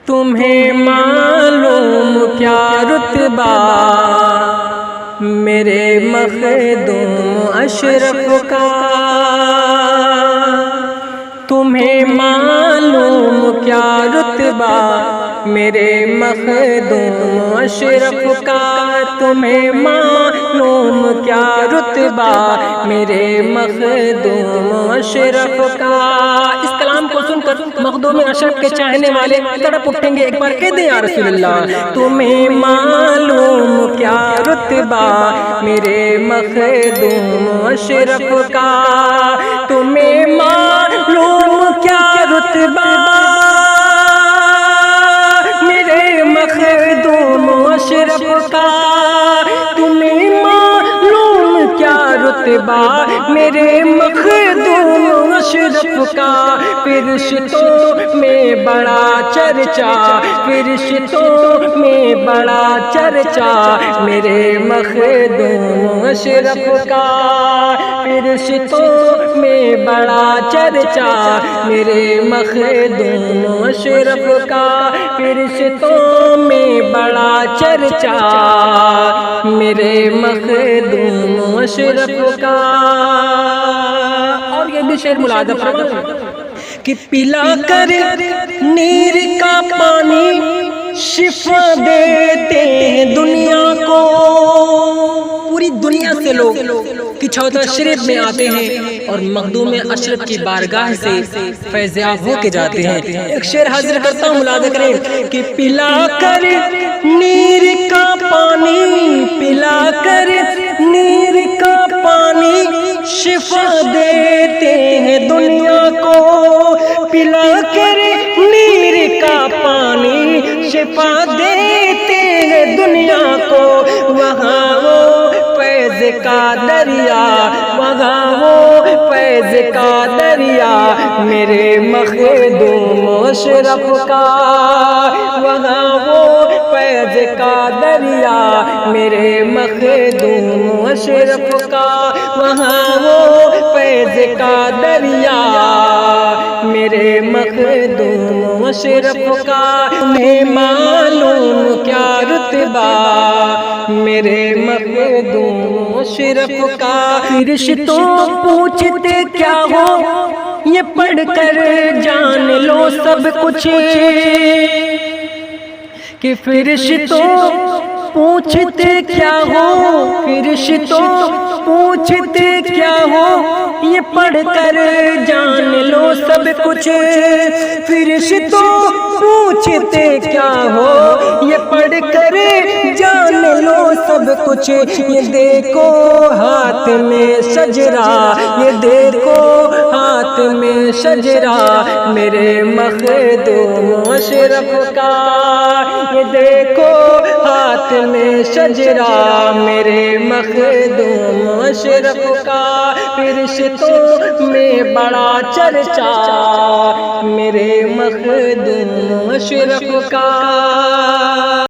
تمہیں معلوم کیا رتبہ میرے مخدوم اشرف کا، تمہیں معلوم کیا رتبہ میرے مخدوم اشرف کا، تمہیں معلوم کیا رتبہ میرے مخدوم اشرف کا۔ اس کلام کو سن کر مخدوم اشرف کے چاہنے والے تڑپ اٹھیں گے، ایک بار کہہ دیں یا رسول اللہ۔ تمہیں معلوم کیا رتبہ میرے مخدوم اشرف کا، تمہیں معلوم کیا رتبہ میرے مخدوم اشرف کا، تمہیں معلوم کیا رتبہ میرے مخدوم اشرف کا۔ فرشتوں میں بڑا چرچا، فرشتوں میں بڑا چرچا میرے مخدوم اشرف کا، فرشتوں میں بڑا چرچا میرے مخدوم اشرف کا، فرشتوں میں بڑا چرچا میرے مخدوم اشرف کا۔ اور یہ بھی شعر ملاحظہ فرمائیں کہ پلا کر نیر کا پانی شفا دیتے ہیں دنیا کو۔ پوری دنیا سے لوگ کچھوتہ شریف میں آتے ہیں اور مخدوم اشرف کی بارگاہ سے فیضیاب ہو کے جاتے ہیں۔ ایک شعر حاضر کرتا ہوں، ملاحظہ کریں کہ پلا کر نیر کا پانی، پلا کر نیر کا پانی شفا دیتے ہیں دنیا کو، پلا کر نیر کا پانی شفا دیتے ہیں دنیا کو۔ وہاں وہ فیض کا دریا، وہاں وہ فیض کا دریا میرے مخدوم اشرف کا، وہاں وہ فیض کا دریا میرے مخدوم اشرف کا، وہاں وہ فیض کا دریا میرے مخدوم اشرف کا۔ تمہیں معلوم کیا رتبہ میرے مخدوم اشرف کا۔ فرشتوں پوچھتے کیا ہو یہ پڑھ کر جان لو سب کچھ، کہ فرشتوں پوچھتے کیا ہو، فرشتوں پوچھتے کیا ہو یہ پڑھ کر جان لو سب کچھ، فرشتوں پوچھتے کیا ہو یہ پڑھ کر جان لو سب کچھ۔ یہ دیکھو ہاتھ میں شجرا، یہ دیکھو ہاتھ میں شجرا میرے مخدوم اشرف کا، یہ دیکھو ہاتھ میں شجرا میرے مخدوم اشرف کا، فرشتوں میں بڑا چرچا میرے مخدوم اشرف کا۔